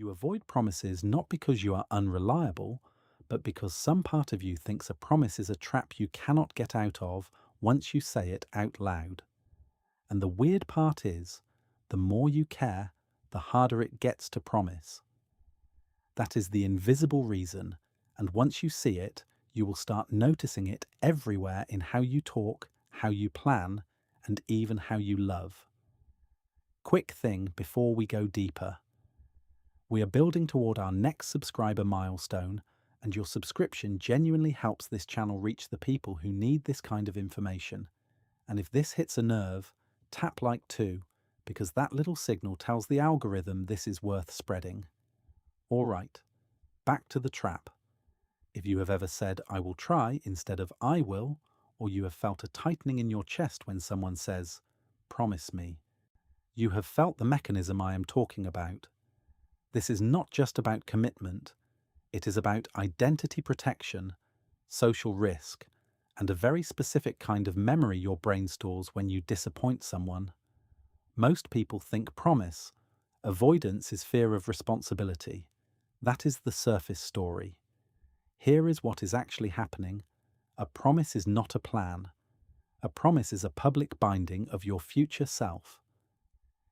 You avoid promises not because you are unreliable, but because some part of you thinks a promise is a trap you cannot get out of once you say it out loud. And the weird part is, the more you care, the harder it gets to promise. That is the invisible reason, and once you see it, you will start noticing it everywhere in how you talk, how you plan, and even how you love. Quick thing before we go deeper. We are building toward our next subscriber milestone, and your subscription genuinely helps this channel reach the people who need this kind of information. And if this hits a nerve, tap like too, because that little signal tells the algorithm this is worth spreading. All right, back to the trap. If you have ever said, "I will try" instead of "I will," or you have felt a tightening in your chest when someone says, "Promise me," you have felt the mechanism I am talking about. This is not just about commitment. It is about identity protection, social risk, and a very specific kind of memory your brain stores when you disappoint someone. Most people think promise. Avoidance is fear of responsibility. That is the surface story. Here is what is actually happening. A promise is not a plan. A promise is a public binding of your future self.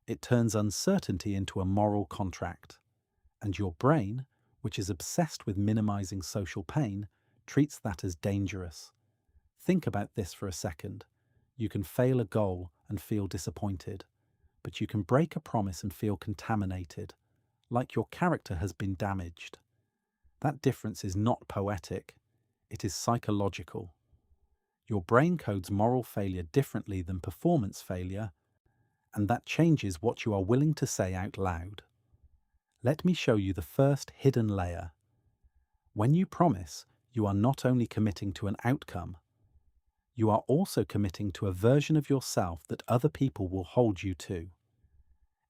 It turns uncertainty into a moral contract. And your brain, which is obsessed with minimizing social pain, treats that as dangerous. Think about this for a second. You can fail a goal and feel disappointed, but you can break a promise and feel contaminated, like your character has been damaged. That difference is not poetic, it is psychological. Your brain codes moral failure differently than performance failure, and that changes what you are willing to say out loud. Let me show you the first hidden layer. When you promise, you are not only committing to an outcome, you are also committing to a version of yourself that other people will hold you to.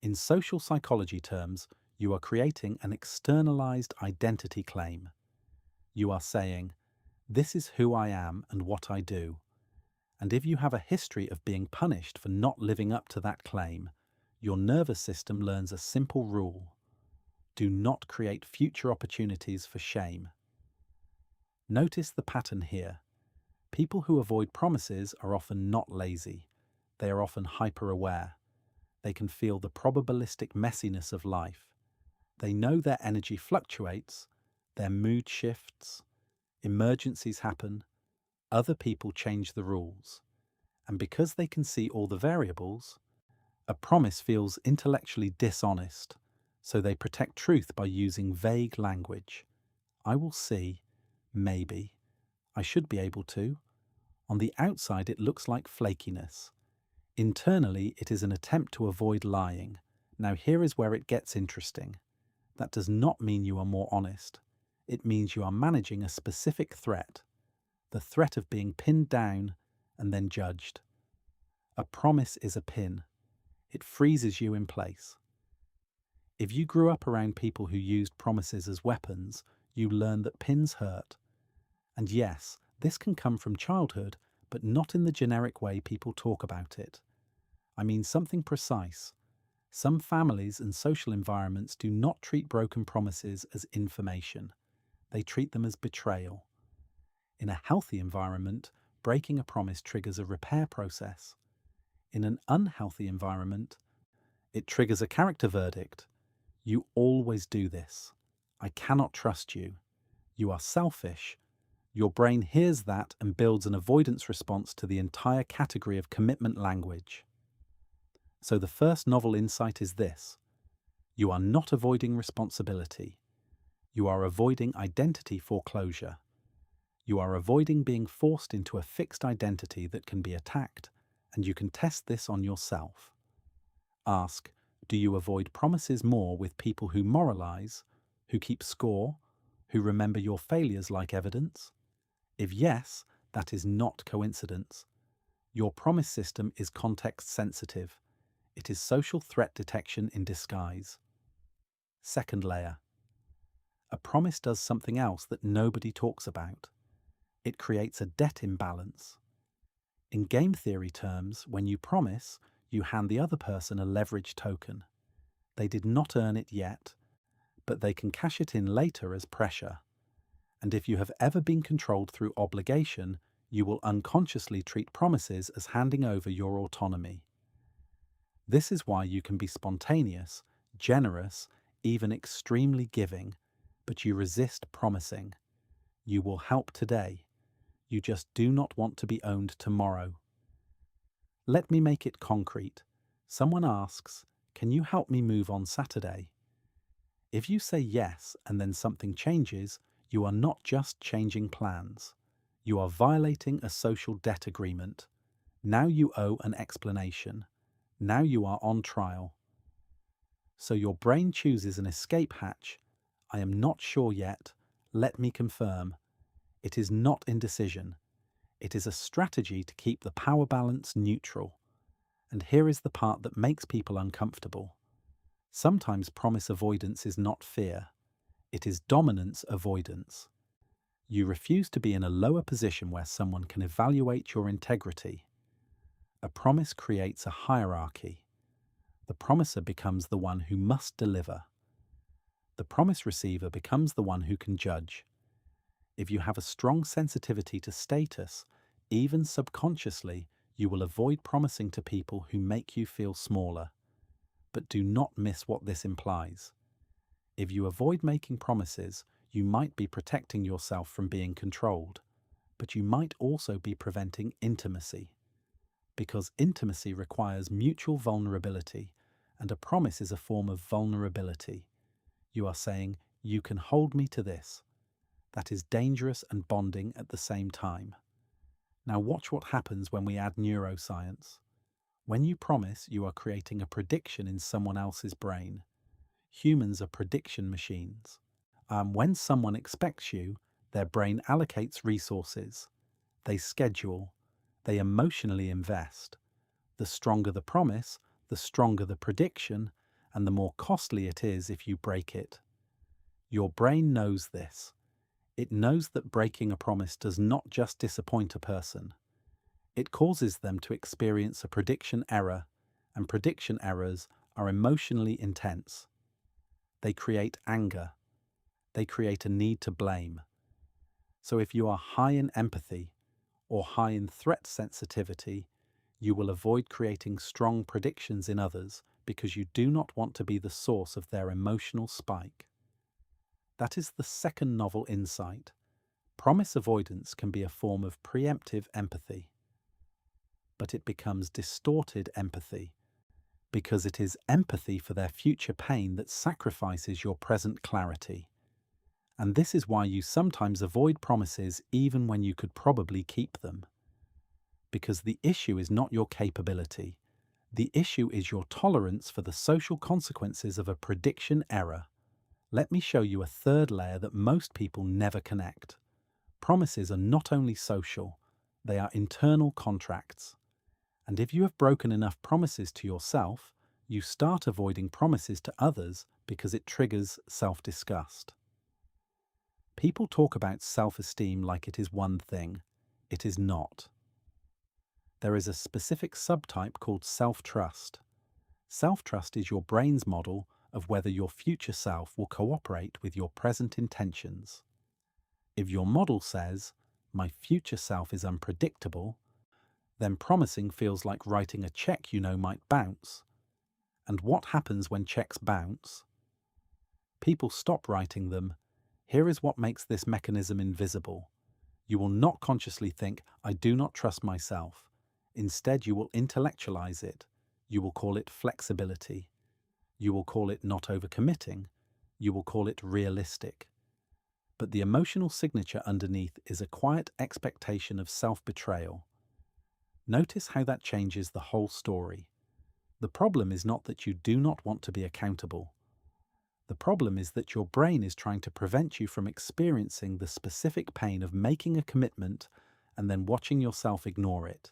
In social psychology terms, you are creating an externalized identity claim. You are saying, "This is who I am and what I do." And if you have a history of being punished for not living up to that claim, your nervous system learns a simple rule. Do not create future opportunities for shame. Notice the pattern here. People who avoid promises are often not lazy. They are often hyper-aware. They can feel the probabilistic messiness of life. They know their energy fluctuates, their mood shifts, emergencies happen, other people change the rules. And because they can see all the variables, a promise feels intellectually dishonest, so they protect truth by using vague language. I will see, maybe, I should be able to. On the outside it looks like flakiness. Internally it is an attempt to avoid lying. Now here is where it gets interesting. That does not mean you are more honest. It means you are managing a specific threat. The threat of being pinned down and then judged. A promise is a pin. It freezes you in place. If you grew up around people who used promises as weapons, you learn that pins hurt. And yes, this can come from childhood, but not in the generic way people talk about it. I mean something precise. Some families and social environments do not treat broken promises as information. They treat them as betrayal. In a healthy environment, breaking a promise triggers a repair process. In an unhealthy environment, it triggers a character verdict. You always do this. I cannot trust you. You are selfish. Your brain hears that and builds an avoidance response to the entire category of commitment language. So the first novel insight is this. You are not avoiding responsibility. You are avoiding identity foreclosure. You are avoiding being forced into a fixed identity that can be attacked, and you can test this on yourself. Ask, do you avoid promises more with people who moralize, who keep score, who remember your failures like evidence? If yes, that is not coincidence. Your promise system is context sensitive. It is social threat detection in disguise. Second layer. A promise does something else that nobody talks about. It creates a debt imbalance. In game theory terms, when you promise, you hand the other person a leverage token. They did not earn it yet, but they can cash it in later as pressure. And if you have ever been controlled through obligation, you will unconsciously treat promises as handing over your autonomy. This is why you can be spontaneous, generous, even extremely giving, but you resist promising. You will help today. You just do not want to be owned tomorrow. Let me make it concrete. Someone asks, "Can you help me move on Saturday?" If you say yes and then something changes, you are not just changing plans. You are violating a social debt agreement. Now you owe an explanation. Now you are on trial. So your brain chooses an escape hatch. I am not sure yet. Let me confirm. It is not indecision. It is a strategy to keep the power balance neutral. And here is the part that makes people uncomfortable. Sometimes promise avoidance is not fear. It is dominance avoidance. You refuse to be in a lower position where someone can evaluate your integrity. A promise creates a hierarchy. The promiser becomes the one who must deliver. The promise receiver becomes the one who can judge. If you have a strong sensitivity to status, even subconsciously, you will avoid promising to people who make you feel smaller. But do not miss what this implies. If you avoid making promises, you might be protecting yourself from being controlled, but you might also be preventing intimacy. Because intimacy requires mutual vulnerability, and a promise is a form of vulnerability. You are saying, "You can hold me to this." That is dangerous and bonding at the same time. Now watch what happens when we add neuroscience. When you promise, you are creating a prediction in someone else's brain. Humans are prediction machines. When someone expects you, their brain allocates resources. They schedule. They emotionally invest. The stronger the promise, the stronger the prediction, and the more costly it is if you break it. Your brain knows this. It knows that breaking a promise does not just disappoint a person. It causes them to experience a prediction error, and prediction errors are emotionally intense. They create anger. They create a need to blame. So if you are high in empathy or high in threat sensitivity, you will avoid creating strong predictions in others because you do not want to be the source of their emotional spike. That is the second novel insight. Promise avoidance can be a form of preemptive empathy. But it becomes distorted empathy because it is empathy for their future pain that sacrifices your present clarity. And this is why you sometimes avoid promises even when you could probably keep them. Because the issue is not your capability. The issue is your tolerance for the social consequences of a prediction error. Let me show you a third layer that most people never connect. Promises are not only social, they are internal contracts. And if you have broken enough promises to yourself, you start avoiding promises to others because it triggers self-disgust. People talk about self-esteem like it is one thing. It is not. There is a specific subtype called self-trust. Self-trust is your brain's model of whether your future self will cooperate with your present intentions. If your model says, "My future self is unpredictable," then promising feels like writing a check you know might bounce. And what happens when checks bounce? People stop writing them. Here is what makes this mechanism invisible. You will not consciously think, "I do not trust myself." Instead, you will intellectualize it. You will call it flexibility. You will call it not overcommitting. You will call it realistic. But the emotional signature underneath is a quiet expectation of self-betrayal. Notice how that changes the whole story. The problem is not that you do not want to be accountable. The problem is that your brain is trying to prevent you from experiencing the specific pain of making a commitment and then watching yourself ignore it.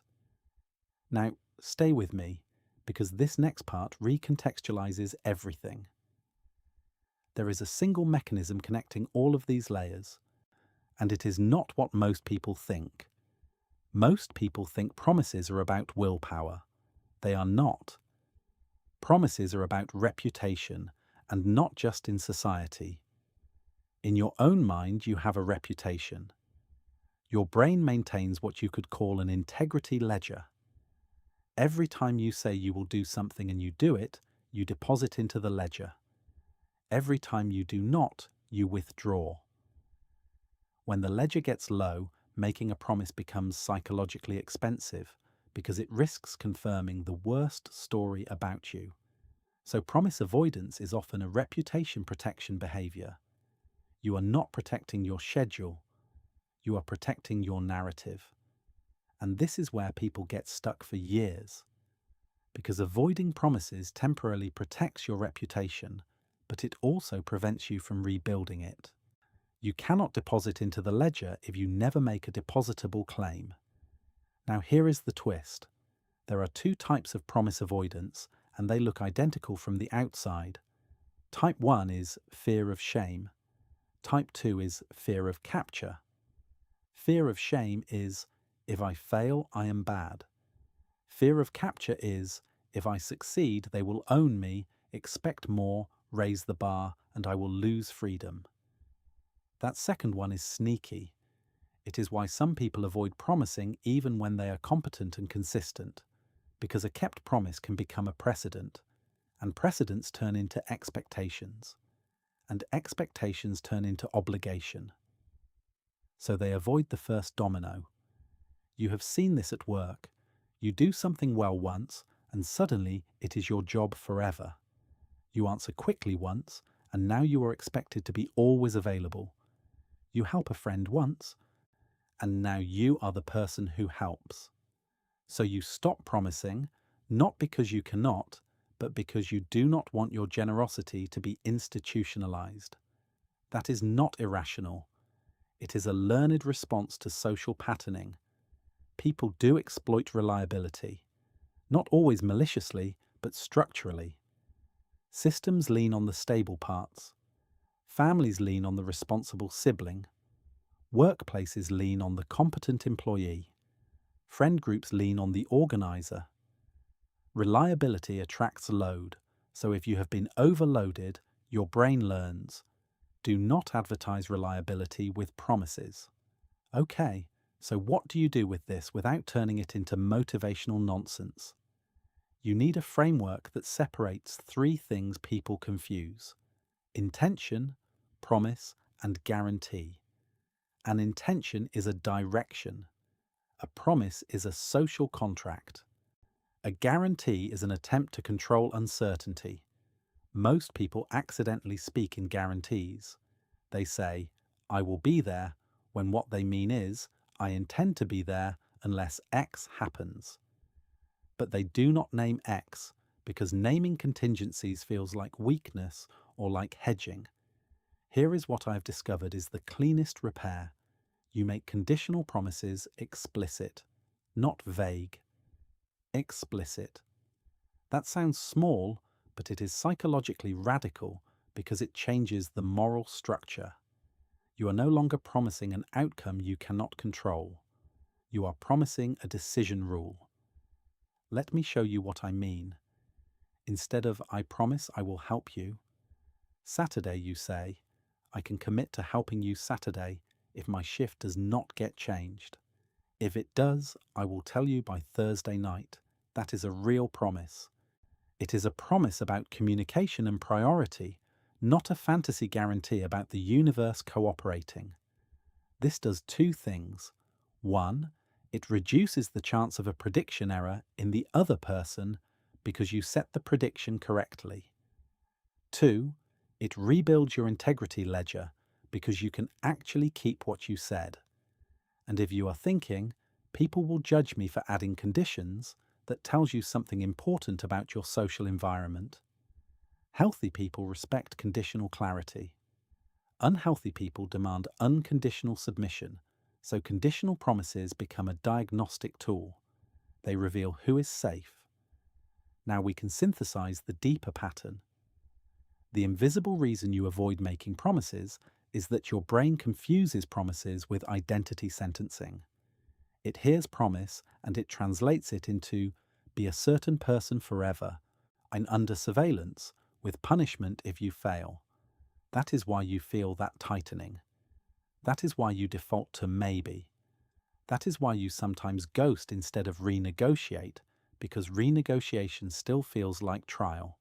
Now, stay with me, because this next part recontextualizes everything. There is a single mechanism connecting all of these layers, and it is not what most people think. Most people think promises are about willpower. They are not. Promises are about reputation, and not just in society. In your own mind, you have a reputation. Your brain maintains what you could call an integrity ledger. Every time you say you will do something and you do it, you deposit into the ledger. Every time you do not, you withdraw. When the ledger gets low, making a promise becomes psychologically expensive because it risks confirming the worst story about you. So promise avoidance is often a reputation protection behavior. You are not protecting your schedule, you are protecting your narrative. And this is where people get stuck for years. Because avoiding promises temporarily protects your reputation, but it also prevents you from rebuilding it. You cannot deposit into the ledger if you never make a depositable claim. Now here is the twist. There are two types of promise avoidance, and they look identical from the outside. Type 1 is fear of shame. Type 2 is fear of capture. Fear of shame is, if I fail, I am bad. Fear of capture is, if I succeed, they will own me, expect more, raise the bar, and I will lose freedom. That second one is sneaky. It is why some people avoid promising even when they are competent and consistent, because a kept promise can become a precedent, and precedents turn into expectations, and expectations turn into obligation. So they avoid the first domino. You have seen this at work. You do something well once, and suddenly it is your job forever. You answer quickly once, and now you are expected to be always available. You help a friend once, and now you are the person who helps. So you stop promising, not because you cannot, but because you do not want your generosity to be institutionalized. That is not irrational. It is a learned response to social patterning. People do exploit reliability, not always maliciously, but structurally. Systems lean on the stable parts. Families lean on the responsible sibling. Workplaces lean on the competent employee. Friend groups lean on the organizer. Reliability attracts load, so if you have been overloaded, your brain learns. Do not advertise reliability with promises. Okay, so what do you do with this without turning it into motivational nonsense? You need a framework that separates three things people confuse: intention, promise, and guarantee. An intention is a direction. A promise is a social contract. A guarantee is an attempt to control uncertainty. Most people accidentally speak in guarantees. They say, I will be there, when what they mean is, I intend to be there unless X happens. But they do not name X because naming contingencies feels like weakness or like hedging. Here is what I have discovered is the cleanest repair. You make conditional promises explicit, not vague. Explicit. That sounds small, but it is psychologically radical because it changes the moral structure. You are no longer promising an outcome you cannot control. You are promising a decision rule. Let me show you what I mean. Instead of I promise I will help you, Saturday you say, I can commit to helping you Saturday if my shift does not get changed. If it does, I will tell you by Thursday night. That is a real promise. It is a promise about communication and priority, not a fantasy guarantee about the universe cooperating. This does two things. One, it reduces the chance of a prediction error in the other person because you set the prediction correctly. Two, it rebuilds your integrity ledger because you can actually keep what you said. And if you are thinking, people will judge me for adding conditions, that tells you something important about your social environment. Healthy people respect conditional clarity. Unhealthy people demand unconditional submission, so conditional promises become a diagnostic tool. They reveal who is safe. Now we can synthesize the deeper pattern. The invisible reason you avoid making promises is that your brain confuses promises with identity sentencing. It hears promise and it translates it into be a certain person forever. I'm under surveillance, with punishment if you fail. That is why you feel that tightening. That is why you default to maybe. That is why you sometimes ghost instead of renegotiate, because renegotiation still feels like trial.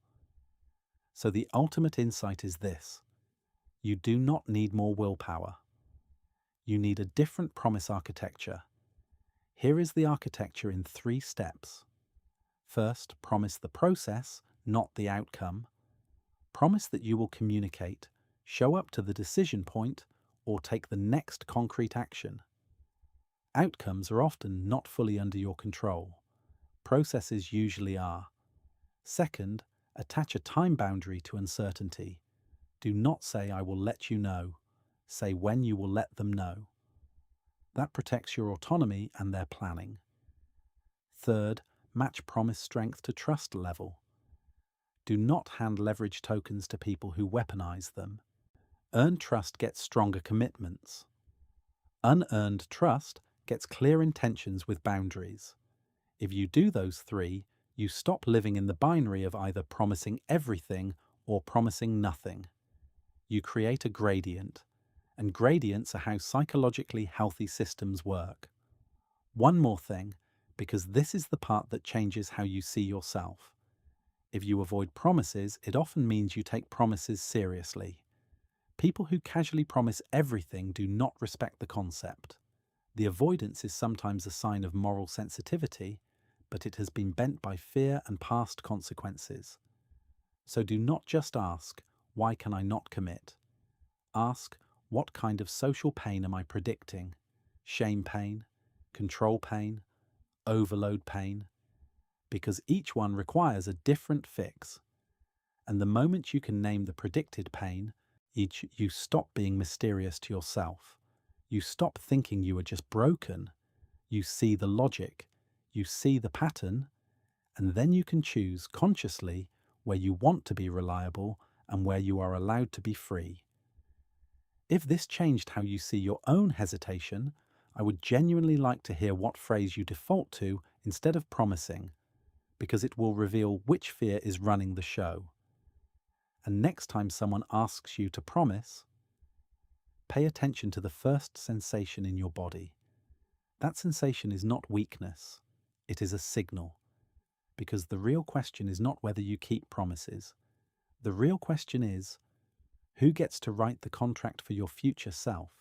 So the ultimate insight is this: you do not need more willpower. You need a different promise architecture. Here is the architecture in 3 steps. First, promise the process, not the outcome. Promise that you will communicate, show up to the decision point, or take the next concrete action. Outcomes are often not fully under your control. Processes usually are. Second, attach a time boundary to uncertainty. Do not say, "I will let you know." Say when you will let them know. That protects your autonomy and their planning. Third, match promise strength to trust level. Do not hand leverage tokens to people who weaponize them. Earned trust gets stronger commitments. Unearned trust gets clear intentions with boundaries. If you do those 3, you stop living in the binary of either promising everything or promising nothing. You create a gradient, and gradients are how psychologically healthy systems work. One more thing, because this is the part that changes how you see yourself. If you avoid promises, it often means you take promises seriously. People who casually promise everything do not respect the concept. The avoidance is sometimes a sign of moral sensitivity, but it has been bent by fear and past consequences. So do not just ask, "Why can I not commit?" Ask, "What kind of social pain am I predicting? Shame pain, control pain, overload pain?" Because each one requires a different fix. And the moment you can name the predicted pain, you stop being mysterious to yourself. You stop thinking you are just broken. You see the logic, you see the pattern, and then you can choose consciously where you want to be reliable and where you are allowed to be free. If this changed how you see your own hesitation, I would genuinely like to hear what phrase you default to instead of promising, because it will reveal which fear is running the show. And next time someone asks you to promise, pay attention to the first sensation in your body. That sensation is not weakness, it is a signal. Because the real question is not whether you keep promises. The real question is, who gets to write the contract for your future self?